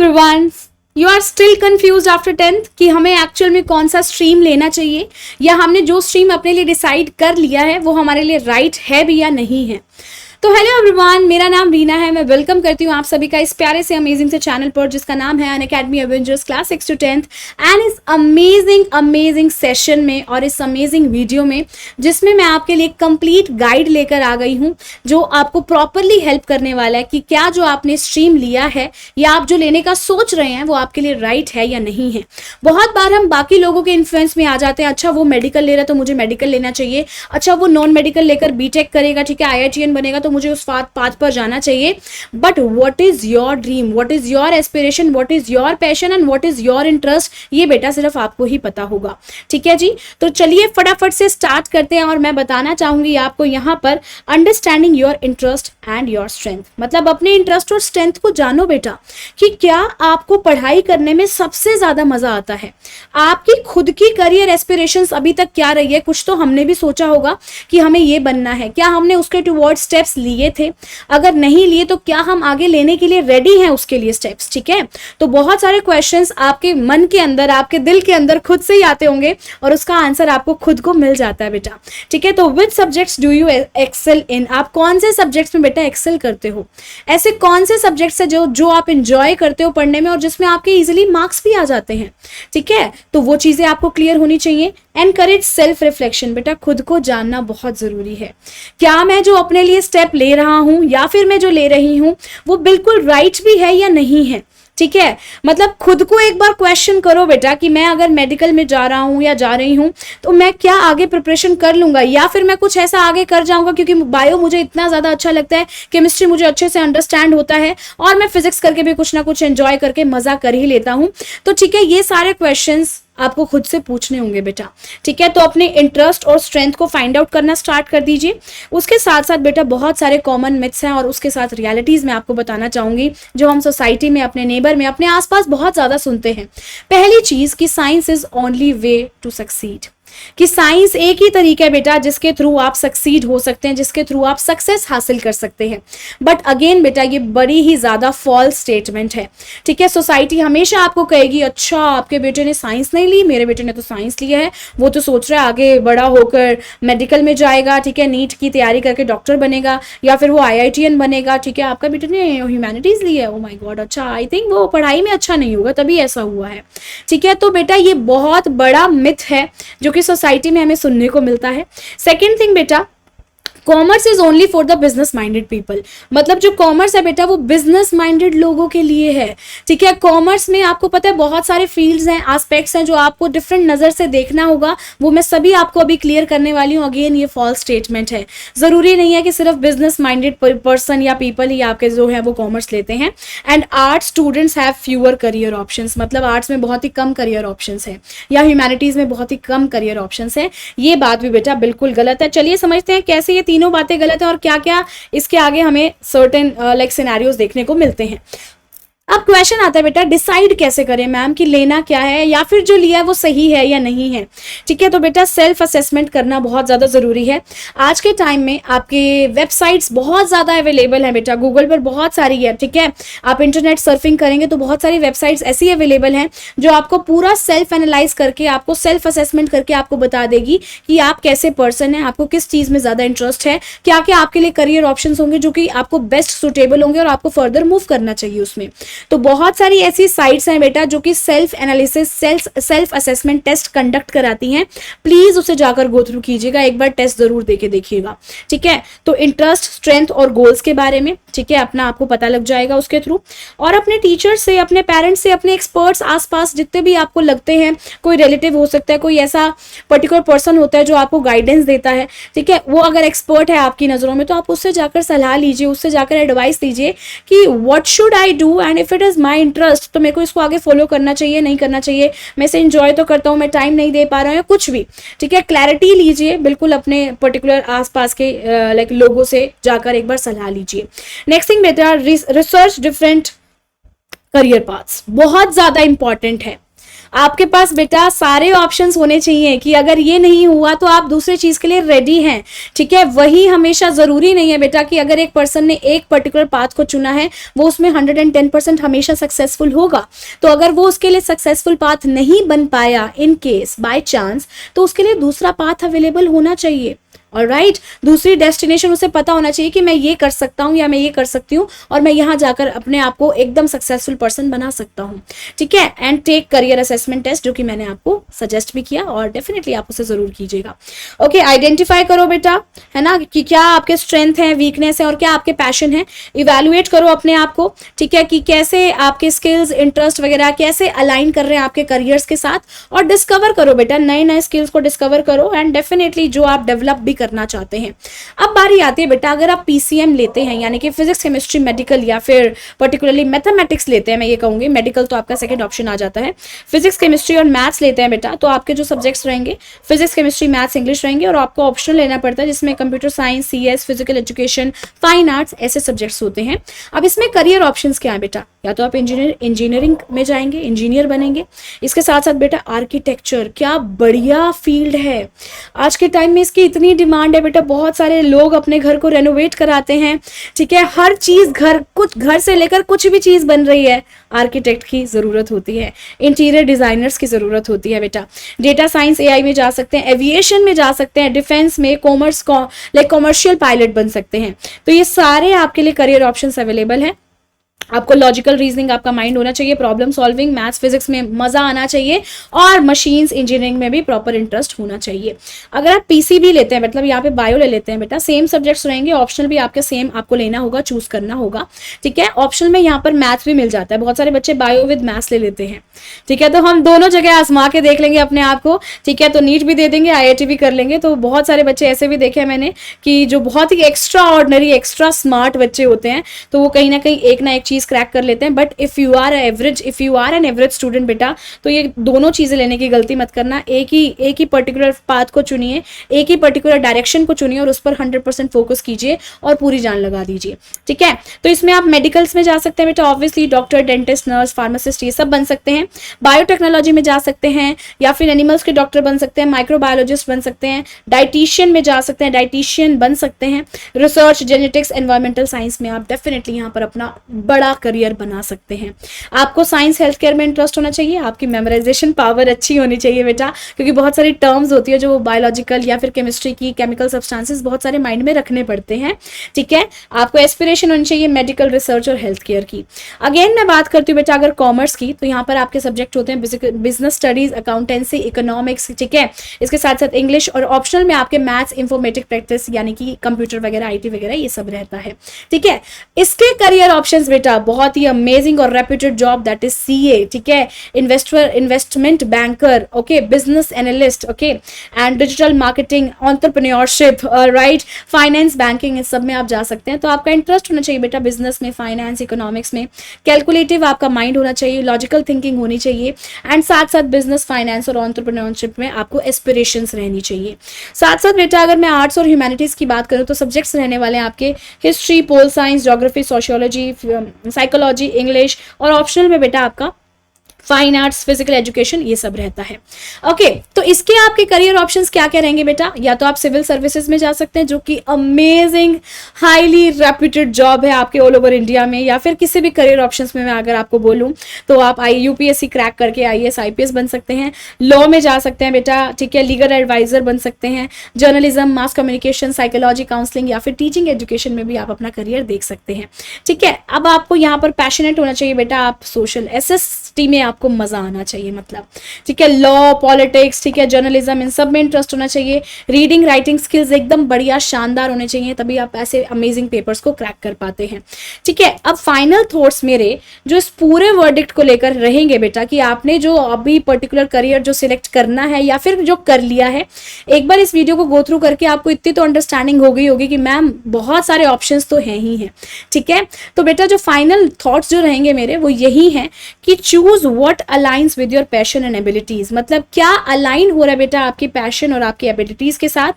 Everyone, you are still confuse after 10th कि हमें actual में कौन सा स्ट्रीम लेना चाहिए, या हमने जो स्ट्रीम अपने लिए डिसाइड कर लिया है वो हमारे लिए राइट है भी या नहीं है। तो हेलो एवरीवन, मेरा नाम रीना है। मैं वेलकम करती हूँ आप सभी का इस प्यारे से अमेजिंग से चैनल पर जिसका नाम है Unacademy Avengers class 6 to 10th and इस अमेजिंग सेशन में और इस अमेजिंग वीडियो में जिसमें मैं आपके लिए कंप्लीट गाइड लेकर आ गई हूँ जो आपको प्रॉपरली हेल्प करने वाला है कि क्या जो आपने स्ट्रीम लिया है या आप जो लेने का सोच रहे हैं वो आपके लिए राइट है या नहीं है। बहुत बार हम बाकी लोगों के इन्फ्लुएंस में आ जाते हैं, अच्छा वो मेडिकल ले रहा है तो मुझे मेडिकल लेना चाहिए, अच्छा वो नॉन मेडिकल लेकर बीटेक करेगा, ठीक है IITian बनेगा तो मुझे उस पाथ पर जाना चाहिए। But what is your dream, what is your aspiration, what is your passion and what is your interest, ये बेटा सिर्फ आपको ही पता होगा। ठीक है जी, तो चलिए फटाफट से स्टार्ट करते हैं और मैं बताना चाहूंगी आपको यहाँ पर understanding your interest and your strength, मतलब अपने इंटरेस्ट और स्ट्रेंथ को जानो बेटा कि क्या आपको पढ़ाई करने में सबसे ज्यादा मजा आता है, आपकी खुद की करियर एस्पिरेशंस अभी तक क्या रही है। कुछ तो हमने भी सोचा होगा कि हमें ये बनना है, क्या हमने उसके टुवर्ड स्टेप्स लिए थे, अगर नहीं लिए तो क्या हम आगे लेने के लिए रेडी हैं उसके लिए स्टेप्स। ठीक है, तो बहुत सारे क्वेश्चंस आपके मन के अंदर, आपके दिल के अंदर खुद से ही आते होंगे और उसका आंसर आपको खुद को मिल जाता है बेटा। ठीक है, तो which subjects do you excel in, आप कौन से सब्जेक्ट्स में बेटा एक्सेल करते हो, ऐसे कौन से सब्जेक्ट्स है जो आप इंजॉय करते हो पढ़ने में और जिसमें आपके इजिली मार्क्स भी आ जाते हैं। ठीक है, तो वो चीजें आपको क्लियर होनी चाहिए। एनकरेज सेल्फ रिफ्लेक्शन, बेटा खुद को जानना बहुत जरूरी है। क्या मैं जो अपने लिए स्टेप ले रहा हूं या फिर मैं जो ले रही हूं वो बिल्कुल राइट भी है या नहीं है। ठीक है, मतलब खुद को एक बार क्वेश्चन करो बेटा कि मैं अगर मेडिकल में जा रहा हूं या जा रही हूं तो मैं क्या आगे प्रिपरेशन कर लूंगा, या फिर मैं कुछ ऐसा आगे कर जाऊंगा क्योंकि बायो मुझे इतना ज्यादा अच्छा लगता है, केमिस्ट्री मुझे अच्छे से अंडरस्टैंड होता है और मैं फिजिक्स करके भी कुछ ना कुछ एंजॉय करके मजा कर ही लेता हूं। तो ठीक है, ये सारे क्वेश्चंस आपको खुद से पूछने होंगे बेटा। ठीक है, तो अपने इंटरेस्ट और स्ट्रेंथ को फाइंड आउट करना स्टार्ट कर दीजिए। उसके साथ साथ बेटा बहुत सारे कॉमन मिथ्स हैं और उसके साथ रियलिटीज मैं आपको बताना चाहूंगी जो हम सोसाइटी में, अपने नेबर में, अपने आसपास बहुत ज्यादा सुनते हैं। पहली चीज कि science is only way to succeed, कि साइंस एक ही तरीका है बेटा जिसके थ्रू आप सक्सीड हो सकते हैं, जिसके थ्रू आप सक्सेस हासिल कर सकते हैं। बट अगेन बेटा ये बड़ी ही ज्यादा फॉल्स स्टेटमेंट है। ठीक है, सोसाइटी हमेशा आपको कहेगी अच्छा आपके बेटे ने साइंस नहीं ली, मेरे बेटे ने तो साइंस लिया है, वो तो सोच रहा है आगे बड़ा होकर मेडिकल में जाएगा, ठीक है नीट की तैयारी करके डॉक्टर बनेगा या फिर वो IITian बनेगा। ठीक है, आपका बेटे ने ह्यूमैनिटीज ली है, ओ माय गॉड, अच्छा आई थिंक वो पढ़ाई में अच्छा नहीं होगा तभी ऐसा हुआ है। ठीक है, तो बेटा ये बहुत बड़ा मिथ है जो कि सोसाइटी में हमें सुनने को मिलता है। सेकेंड थिंग बेटा, commerce is only for the business minded people, मतलब जो कॉमर्स है बेटा वो बिजनेस माइंडेड लोगों के लिए है। ठीक है, कॉमर्स में आपको पता है बहुत सारे फील्ड्स हैं, एस्पेक्ट्स हैं जो आपको डिफरेंट नजर से देखना होगा, वो मैं सभी आपको अभी क्लियर करने वाली हूँ। अगेन ये फॉल्स स्टेटमेंट है, जरूरी नहीं है कि सिर्फ बिजनेस माइंडेड पर्सन या पीपल ही आपके जो है वो कॉमर्स लेते हैं। And arts students have fewer career options, मतलब आर्ट्स में बहुत ही कम करियर ऑप्शंस है या ह्यूमैनिटीज में बहुत ही कम करियर ऑप्शंस है। ये बात भी बेटा बिल्कुल गलत है। चलिए समझते हैं कैसे ये तीनों बातें गलत है और क्या क्या इसके आगे हमें सर्टेन लाइक सिनेरियोज देखने को मिलते हैं। अब क्वेश्चन आता है बेटा डिसाइड कैसे करें मैम कि लेना क्या है या फिर जो लिया है वो सही है या नहीं है। ठीक है, तो बेटा सेल्फ असेसमेंट करना बहुत ज़्यादा ज़रूरी है। आज के टाइम में आपके वेबसाइट्स बहुत ज़्यादा अवेलेबल हैं बेटा, गूगल पर बहुत सारी है। ठीक है, आप इंटरनेट सर्फिंग करेंगे तो बहुत सारी वेबसाइट्स ऐसी अवेलेबल हैं जो आपको पूरा सेल्फ एनालाइज करके, आपको सेल्फ असेसमेंट करके आपको बता देगी कि आप कैसे पर्सन हैं, आपको किस चीज़ में ज़्यादा इंटरेस्ट है, क्या क्या आपके लिए करियर ऑप्शन होंगे जो कि आपको बेस्ट सुटेबल होंगे और आपको फर्दर मूव करना चाहिए उसमें। तो बहुत सारी ऐसी साइट्स हैं बेटा जो कि self analysis, self assessment test conduct कराती हैं। प्लीज उसे जाकर गो थ्रू कीजिएगा, एक बार टेस्ट जरूर देके देखिएगा। ठीक है, तो इंटरेस्ट, स्ट्रेंथ और गोल्स के बारे में ठीक है अपना आपको पता लग जाएगा उसके थ्रू। और अपने टीचर से, अपने पेरेंट्स से, अपने एक्सपर्ट्स आसपास जितने भी आपको लगते हैं, कोई रिलेटिव हो सकता है, कोई ऐसा पर्टिकुलर पर्सन होता है जो आपको गाइडेंस देता है। ठीक है, वो अगर एक्सपर्ट है आपकी नजरों में तो आप उससे जाकर सलाह लीजिए, उससे जाकर एडवाइस लीजिए कि what should I do and if it is my interest, तो मेरे को इसको आगे फॉलो करना चाहिए, नहीं करना चाहिए, मैं इसे एंजॉय तो करता हूँ, मैं टाइम नहीं दे पा रहा हूँ या कुछ भी। ठीक है, क्लैरिटी लीजिए बिल्कुल, अपने पर्टिकुलर आसपास के लाइक लोगों से जाकर एक बार सलाह लीजिए। नेक्स्ट थिंग बेटा, रिसर्च डिफरेंट करियर पाथ्स, बहुत ज्यादा इंपॉर्टेंट है। आपके पास बेटा सारे ऑप्शंस होने चाहिए कि अगर ये नहीं हुआ तो आप दूसरे चीज के लिए रेडी हैं, ठीक है। वही हमेशा जरूरी नहीं है बेटा कि अगर एक पर्सन ने एक पर्टिकुलर पाथ को चुना है वो उसमें 110% हमेशा सक्सेसफुल होगा। तो अगर वो उसके लिए सक्सेसफुल पाथ नहीं बन पाया इन केस बाय चांस, तो उसके लिए दूसरा पाथ अवेलेबल होना चाहिए। ऑलराइट, दूसरी डेस्टिनेशन उसे पता होना चाहिए कि मैं ये कर सकता हूं या मैं ये कर सकती हूँ और मैं यहां जाकर अपने आप को एकदम सक्सेसफुल पर्सन बना सकता हूं, ठीक है। And take career assessment test, जो कि मैंने आपको सजेस्ट भी किया और डेफिनेटली आप उसे जरूर कीजिएगा। ओके, आइडेंटिफाई करो बेटा, है ना, कि क्या आपके स्ट्रेंथ है, वीकनेस है और क्या आपके पैशन है। इवेल्युएट करो अपने आप को, ठीक है, कि कैसे आपके स्किल्स, इंटरेस्ट वगैरह कैसे अलाइन कर रहे हैं आपके करियर्स के साथ, और डिस्कवर करो बेटा, नए नए स्किल्स को डिस्कवर करो एंड डेफिनेटली जो आप डेवलप भी करना चाहते हैं। अब बारी आती है बेटा, अगर आप पीसीएम लेते हैं यानी कि फिजिक्स केमिस्ट्री मेडिकल या फिर पर्टिकुलरली मैथमेटिक्स लेते हैं, मैं ये कहूंगी मेडिकल तो आपका सेकंड ऑप्शन आ जाता है, फिजिक्स केमिस्ट्री और मैथ्स लेते हैं बेटा, तो आपके जो सब्जेक्ट्स रहेंगे फिजिक्स केमिस्ट्री मैथ्स इंग्लिश रहेंगे और आपको ऑप्शनल लेना पड़ता है जिसमें computer science, CS, physical education, fine arts ऐसे सब्जेक्ट्स होते हैं। अब इसमें करियर ऑप्शंस क्या है बेटा, या तो आप इंजीनियरिंग में जाएंगे, इंजीनियर बनेंगे, इसके साथ साथ बेटा आर्किटेक्चर, क्या बढ़िया फील्ड है, आज के टाइम में इसकी इतनी डिमांड है बेटा, बहुत सारे लोग अपने घर को रेनोवेट कराते हैं, ठीक है, हर चीज घर से लेकर कुछ भी चीज बन रही है, आर्किटेक्ट की जरूरत होती है, इंटीरियर डिजाइनर्स की जरूरत होती है बेटा। डेटा साइंस, एआई में जा सकते हैं, एविएशन में जा सकते हैं, डिफेंस में, कॉमर्शियल पायलट बन सकते हैं। तो ये सारे आपके लिए करियर ऑप्शंस अवेलेबल हैं। आपको लॉजिकल रीजनिंग आपका माइंड होना चाहिए, प्रॉब्लम सॉल्विंग, मैथ्स फिजिक्स में मजा आना चाहिए और मशीन्स इंजीनियरिंग में भी प्रॉपर इंटरेस्ट होना चाहिए। अगर आप पीसीबी लेते हैं, मतलब यहाँ पे बायो ले लेते हैं बेटा, सेम सब्जेक्ट्स रहेंगे, ऑप्शनल भी आपके सेम आपको लेना होगा, चूज करना होगा, ठीक है। ऑप्शनल में यहाँ पर मैथ्स भी मिल जाता है, बहुत सारे बच्चे बायो विद मैथ्स ले लेते हैं, ठीक है। तो हम दोनों जगह आजमा के देख लेंगे अपने आप को, ठीक है, तो नीट भी दे देंगे, आईआईटी भी कर लेंगे। तो बहुत सारे बच्चे ऐसे भी देखे हैं मैंने कि जो बहुत ही एक्स्ट्रा ऑर्डिनरी, एक्स्ट्रा स्मार्ट बच्चे होते हैं, तो वो कहीं ना कहीं एक ना एक चीज क्रैक कर लेते हैं। But if you are an average student बेटा, तो ये दोनों चीजें लेने की गलती मत करना, एक ही पर्टिकुलर पाथ को चुनिए, एक ही पर्टिकुलर डायरेक्शन को चुनिए और उस पर 100% फोकस कीजिए और पूरी जान लगा दीजिए, ठीक है। तो इसमें आप मेडिकल्स में जा सकते हैं बेटा, obviously doctor, dentist, nurse, pharmacist ये सब बन सकते हैं। बायोटेक्नोलॉजी में जा सकते हैं या फिर एनिमल्स के डॉक्टर बन सकते हैं, माइक्रोबायोलॉजिस्ट बन सकते हैं, डाइटिशियन में जा सकते हैं, डाइटिशियन बन सकते हैं, रिसर्च, जेनेटिक्स, एनवायरमेंटल साइंस में आप डेफिनेटली यहाँ पर अपना बड़ा करियर बना सकते हैं। आपको साइंस हेल्थ केयर में इंटरेस्ट होना चाहिए, आपकी मेमोराइजेशन पावर अच्छी होनी चाहिए बेटा, क्योंकि बहुत सारी टर्म्स होती है जो बायोलॉजिकल या फिर केमिस्ट्री की, केमिकल सब्सटेंसेस बहुत सारे माइंड में रखने पड़ते हैं, ठीक है। आपको एस्पिरेशन होनी चाहिए मेडिकल, रिसर्च और हेल्थ केयर की। अगेन मैं बात करती हूँ बेटा अगर कॉमर्स की, तो यहाँ पर आपके सब्जेक्ट होते हैं बिजनेस स्टडीज, अकाउंटेंसी, इकोनॉमिक्स, ठीक है, इसके साथ साथ इंग्लिश, और ऑप्शनल में आपके मैथ्स, इंफॉर्मेटिक प्रैक्टिस यानी कि कंप्यूटर वगैरह, आईटी वगैरह ये सब रहता है, ठीक है। इसके करियर ऑप्शंस बेटा बहुत ही अमेजिंग और reputed job, that is CA, ठीक है, investment banker, okay, business analyst, okay, and digital marketing, entrepreneurship, right, finance, banking, इस सब में आप जा सकते हैं। तो आपका इंटरेस्ट होना चाहिए बेटा बिजनेस में, फाइनेंस, इकोनॉमिक्स में, कैलकुलेटिव आपका माइंड होना चाहिए, लॉजिकल थिंकिंग होनी चाहिए, एंड साथ साथ बिजनेस, फाइनेंस और एंटरप्रेन्योरशिप में आपको एस्पिरेशंस रहनी चाहिए। साथ साथ बेटा अगर मैं आर्ट्स और ह्यूमैनिटीज की बात करूं तो सब्जेक्ट्स रहने वाले हैं आपके history, pol science, geography, sociology, psychology, English, और ऑप्शनल में बेटा आपका फाइन आर्ट्स, फिजिकल एजुकेशन ये सब रहता है, ओके। तो इसके आपके करियर ऑप्शंस क्या क्या रहेंगे बेटा, या तो आप सिविल सर्विसेज में जा सकते हैं जो कि अमेजिंग हाईली रेप्यूटेड जॉब है आपके ऑल ओवर इंडिया में, या फिर किसी भी करियर ऑप्शंस में मैं अगर आपको बोलूं तो आप यूपीएससी क्रैक करके आईएएस, आईपीएस बन सकते हैं। लॉ में जा सकते हैं बेटा, ठीक है, लीगल एडवाइजर बन सकते हैं, journalism, mass communication, psychology, counselling या फिर टीचिंग एजुकेशन में भी आप अपना करियर देख सकते हैं, ठीक है। अब आपको यहाँ पर पैशनेट होना चाहिए बेटा, आप सोशल एसएसटी में आपको मजा आना चाहिए, मतलब, ठीक है, लॉ, पॉलिटिक्स, ठीक है, जर्नलिज्म, इन सब में इंटरेस्ट होना चाहिए, रीडिंग राइटिंग स्किल्स एकदम बढ़िया शानदार होने चाहिए, तभी आप ऐसे अमेजिंग पेपर्स को क्रैक कर पाते हैं, ठीक है। अब फाइनल थॉट्स मेरे जो इस पूरे वर्डिक्ट को लेकर रहेंगे बेटा कि आपने जो अभी पर्टिकुलर करियर जो सिलेक्ट करना है या फिर जो कर लिया है, एक बार इस वीडियो को गो थ्रू करके आपको इतनी तो अंडरस्टैंडिंग हो गई होगी कि मैम बहुत सारे ऑप्शंस तो हैं ही हैं, ठीक है। तो बेटा जो फाइनल थॉट्स जो रहेंगे मेरे वो यही हैं कि choose what aligns with your passion and abilities, मतलब क्या अलाइन हो रहा है बेटा आपकी पैशन और आपकी एबिलिटीज के साथ,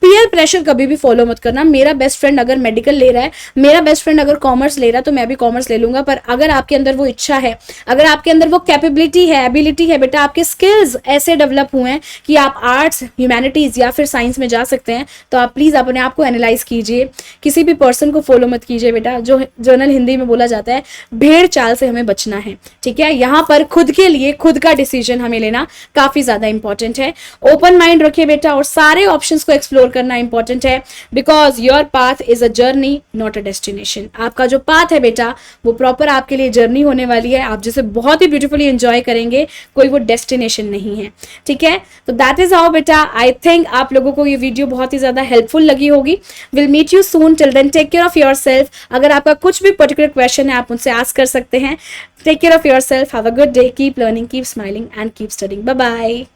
पीयर प्रेशर कभी भी फॉलो मत करना। मेरा बेस्ट फ्रेंड अगर मेडिकल ले रहा है, मेरा बेस्ट फ्रेंड अगर कॉमर्स ले रहा है, तो मैं भी कॉमर्स ले लूंगा। पर अगर आपके अंदर वो इच्छा है, अगर आपके अंदर वो कैपेबिलिटी है, एबिलिटी है बेटा, आपके स्किल्स ऐसे डेवलप हुए हैं कि आप आर्ट्स, ह्यूमैनिटीज या फिर साइंस में जा सकते हैं, तो आप प्लीज अपने आप को एनालाइज कीजिए। किसी भी पर्सन को फॉलो मत कीजिए बेटा। जो जर्नल हिंदी में बोला जाता है, भेड़ चाल से हमें बचना है, ठीक है। यहाँ पर खुद के लिए खुद का डिसीजन हमें लेना काफी ज्यादा इंपॉर्टेंट है। ओपन माइंड रखिए बेटा, और सारे ऑप्शंस को एक्सप्लोर करना इंपॉर्टेंट है, because your path is a journey not a destination. आपका जो पाथ है बेटा, वो प्रॉपर आपके लिए जर्नी होने वाली है, आप जिसे बहुत ही ब्यूटीफुली एंजॉय करेंगे, कोई वो डेस्टिनेशन नहीं है, ठीक है। तो दैट इज हाउ बेटा। आई थिंक आप लोगों को ये वीडियो बहुत ही ज्यादा हेल्पफुल लगी होगी। Will meet you soon, till then take care of yourself. अगर आपका कुछ भी पर्टिकुलर क्वेश्चन है, आप मुझसे आस्क कर सकते हैं। Take care of yourself, have a good day, keep learning, keep smiling and keep studying. Bye bye.